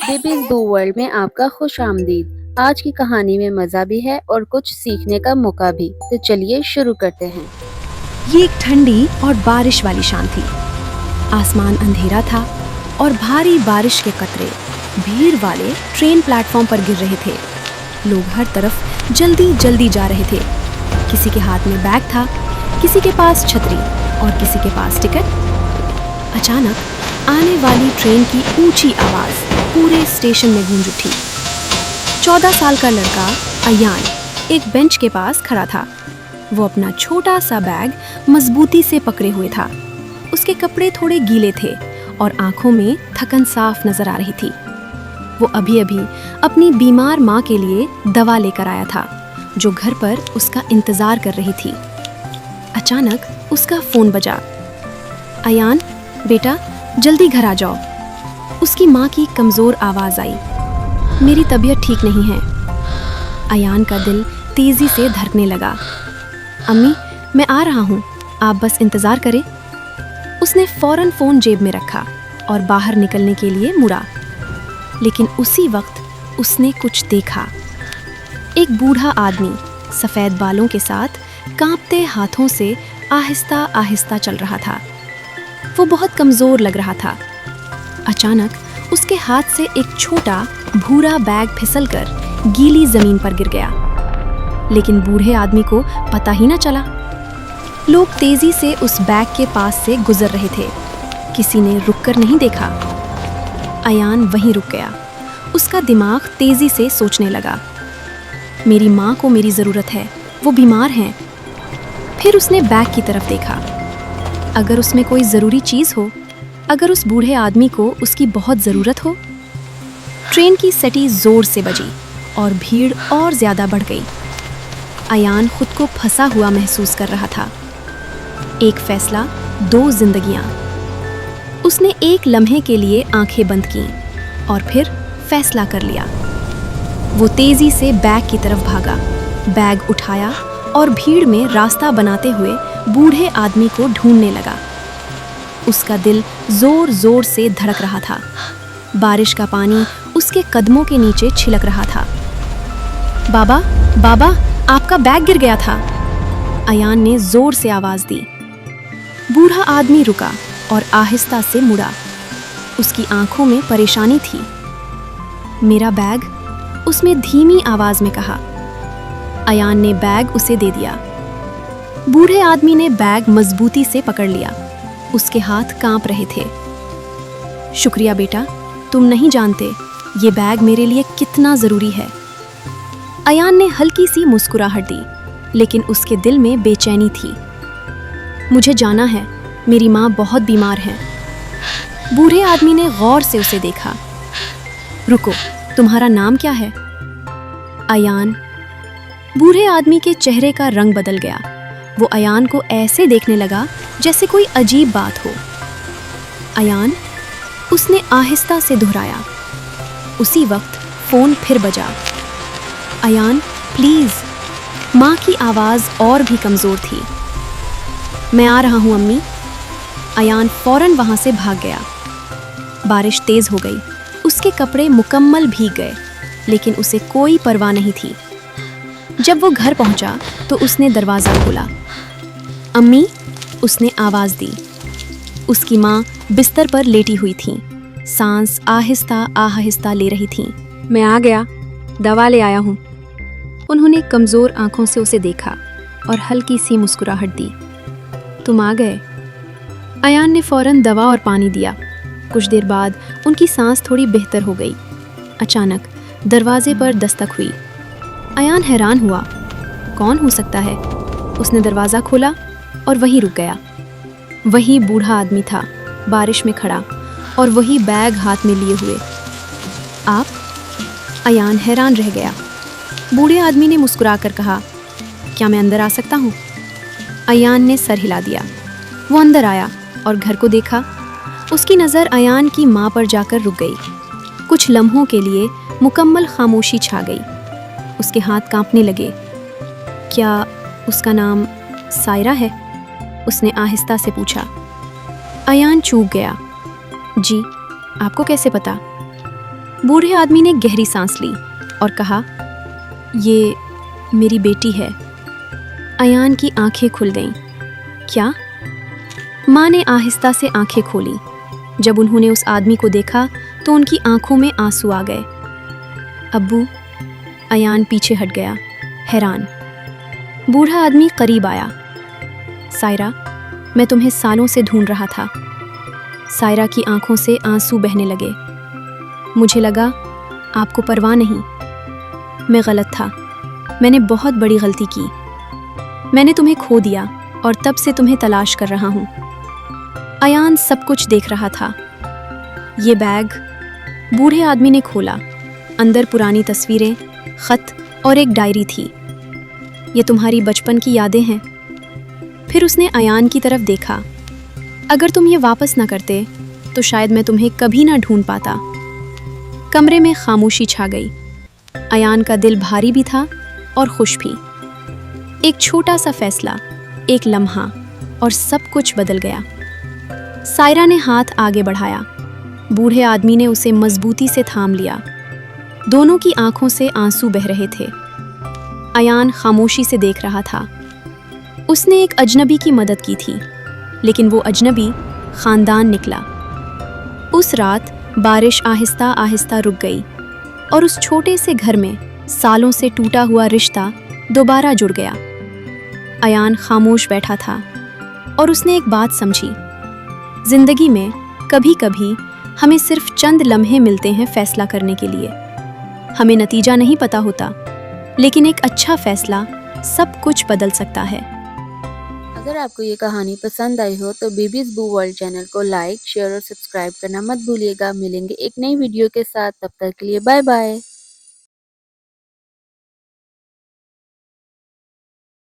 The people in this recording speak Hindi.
बेबीज बू वर्ल्ड में आपका खुश आमदीद। आज की कहानी में मज़ा भी है और कुछ सीखने का मौका भी। तो चलिए शुरू करते हैं। ये एक ठंडी और बारिश वाली शाम थी। आसमान अंधेरा था और भारी बारिश के कतरे भीड़ वाले ट्रेन प्लेटफॉर्म पर गिर रहे थे। लोग हर तरफ जल्दी जल्दी जा रहे थे। किसी के हाथ में बैग था, किसी के पास छतरी और किसी के पास टिकट। अचानक आने वाली ट्रेन की ऊंची आवाज़ पूरे स्टेशन में गूंज उठी। 14 साल का लड़का अयान एक बेंच के पास खड़ा था। वो अपना छोटा सा बैग मजबूती से पकड़े हुए था। उसके कपड़े थोड़े गीले थे और आंखों में थकन साफ नजर आ रही थी। वो अभी अभी अपनी बीमार माँ के लिए दवा लेकर आया था, जो घर पर उसका इंतजार कर रही थी। अचानक उसका फोन बजा। अयान, बेटा जल्दी घर आ जाओ। उसकी माँ की कमजोर आवाज आई। मेरी तबीयत ठीक नहीं है। अयान का दिल तेजी से धड़कने लगा। अम्मी, मैं आ रहा हूँ, आप बस इंतजार करें। उसने फौरन फोन जेब में रखा और बाहर निकलने के लिए मुड़ा। लेकिन उसी वक्त उसने कुछ देखा। एक बूढ़ा आदमी सफेद बालों के साथ कांपते हाथों से आहिस्ता आहिस्ता चल रहा था। वो बहुत कमजोर लग रहा था। अचानक उसके हाथ से एक छोटा भूरा बैग फिसलकर गीली जमीन पर गिर गया, लेकिन बूढ़े आदमी को पता ही न चला। लोग तेजी से उस बैग के पास से गुजर रहे थे। किसी ने रुककर नहीं देखा। अयान वहीं रुक गया। उसका दिमाग तेजी से सोचने लगा। मेरी माँ को मेरी ज़रूरत है, वो बीमार हैं। फिर उसने बैग की तरफ देखा। अगर उसमें कोई ज़रूरी चीज़ हो, अगर उस बूढ़े आदमी को उसकी बहुत ज़रूरत हो। ट्रेन की सटी ज़ोर से बजी और भीड़ और ज़्यादा बढ़ गई। अयान खुद को फंसा हुआ महसूस कर रहा था। एक फैसला, दो जिंदगियां। उसने एक लम्हे के लिए आंखें बंद कीं और फिर फैसला कर लिया। वो तेजी से बैग की तरफ भागा, बैग उठाया और भीड़ में रास्ता बनाते हुए बूढ़े आदमी को ढूंढने लगा। उसका दिल जोर जोर से धड़क रहा था। बारिश का पानी उसके कदमों के नीचे छिलक रहा था। बाबा, बाबा, आपका बैग गिर गया था। अयान ने जोर से आवाज दी। बूढ़ा आदमी रुका और आहिस्ता से मुड़ा। उसकी आंखों में परेशानी थी। मेरा बैग, उसने धीमी आवाज में कहा। अयान ने बैग उसे दे दिया। बूढ़े आदमी ने बैग मजबूती से पकड़ लिया। उसके हाथ कांप रहे थे। शुक्रिया बेटा, तुम नहीं जानते ये बैग मेरे लिए कितना जरूरी है। अयान ने हल्की सी मुस्कुराहट दी, लेकिन उसके दिल में बेचैनी थी। मुझे जाना है, मेरी माँ बहुत बीमार है। बूढ़े आदमी ने गौर से उसे देखा। रुको, तुम्हारा नाम क्या है? अयान। बूढ़े आदमी के चेहरे का रंग बदल गया। वो अयान को ऐसे देखने लगा जैसे कोई अजीब बात हो। अयान, उसने आहिस्ता से दोहराया। उसी वक्त फोन फिर बजा। अयान, प्लीज। माँ की आवाज और भी कमजोर थी। मैं आ रहा हूँ अम्मी। अयान फौरन वहां से भाग गया। बारिश तेज हो गई। उसके कपड़े मुकम्मल भीग गए, लेकिन उसे कोई परवाह नहीं थी। जब वो घर पहुंचा तो उसने दरवाजा खोला। अम्मी, उसने आवाज दी। उसकी माँ बिस्तर पर लेटी हुई थी, सांस आहिस्ता आहिस्ता ले रही थी। मैं आ गया, दवा ले आया हूँ। उन्होंने कमजोर आंखों से उसे देखा और हल्की सी मुस्कुराहट दी। तुम आ गए। अयान ने फौरन दवा और पानी दिया। कुछ देर बाद उनकी सांस थोड़ी बेहतर हो गई। अचानक दरवाजे पर दस्तक हुई। अयान हैरान हुआ। कौन हो सकता है? उसने दरवाज़ा खोला और वहीं रुक गया। वही बूढ़ा आदमी था, बारिश में खड़ा, और वही बैग हाथ में लिए हुए। आप? अयान हैरान रह गया। बूढ़े आदमी ने मुस्कुराकर कहा, क्या मैं अंदर आ सकता हूँ? अयान ने सर हिला दिया। वो अंदर आया और घर को देखा। उसकी नज़र अयान की माँ पर जाकर रुक गई। कुछ लम्हों के लिए मुकम्मल खामोशी छा गई। उसके हाथ कांपने लगे। क्या उसका नाम सायरा है? उसने आहिस्ता से पूछा। अयान चूक गया। जी, आपको कैसे पता? बूढ़े आदमी ने गहरी सांस ली और कहा, ये मेरी बेटी है। अयान की आंखें खुल गईं। क्या? माँ ने आहिस्ता से आंखें खोली। जब उन्होंने उस आदमी को देखा तो उनकी आंखों में आंसू आ गए। अब्बू। अयान पीछे हट गया, हैरान। बूढ़ा आदमी करीब आया। सायरा, मैं तुम्हें सालों से ढूंढ रहा था। सायरा की आंखों से आंसू बहने लगे। मुझे लगा आपको परवाह नहीं। मैं गलत था। मैंने बहुत बड़ी गलती की। मैंने तुम्हें खो दिया और तब से तुम्हें तलाश कर रहा हूँ। अयान सब कुछ देख रहा था। ये बैग बूढ़े आदमी ने खोला। अंदर पुरानी तस्वीरें, खत और एक डायरी थी। ये तुम्हारी बचपन की यादें हैं। फिर उसने अयान की तरफ देखा। अगर तुम ये वापस ना करते तो शायद मैं तुम्हें कभी ना ढूंढ पाता। कमरे में खामोशी छा गई। अयान का दिल भारी भी था और खुश भी। एक छोटा सा फैसला, एक लम्हा, और सब कुछ बदल गया। सायरा ने हाथ आगे बढ़ाया। बूढ़े आदमी ने उसे मजबूती से थाम लिया। दोनों की आंखों से आंसू बह रहे थे। अयान खामोशी से देख रहा था। उसने एक अजनबी की मदद की थी, लेकिन वो अजनबी खानदान निकला। उस रात बारिश आहिस्ता आहिस्ता रुक गई और उस छोटे से घर में सालों से टूटा हुआ रिश्ता दोबारा जुड़ गया। अयान खामोश बैठा था और उसने एक बात समझी। जिंदगी में कभी कभी हमें सिर्फ चंद लम्हे मिलते हैं फैसला करने के लिए। हमें नतीजा नहीं पता होता, लेकिन एक अच्छा फैसला सब कुछ बदल सकता है। अगर आपको ये कहानी पसंद आई हो तो बेबीज बू वर्ल्ड चैनल को लाइक, शेयर और सब्सक्राइब करना मत भूलिएगा। मिलेंगे एक नई वीडियो के साथ, तब तक के लिए बाय बाय।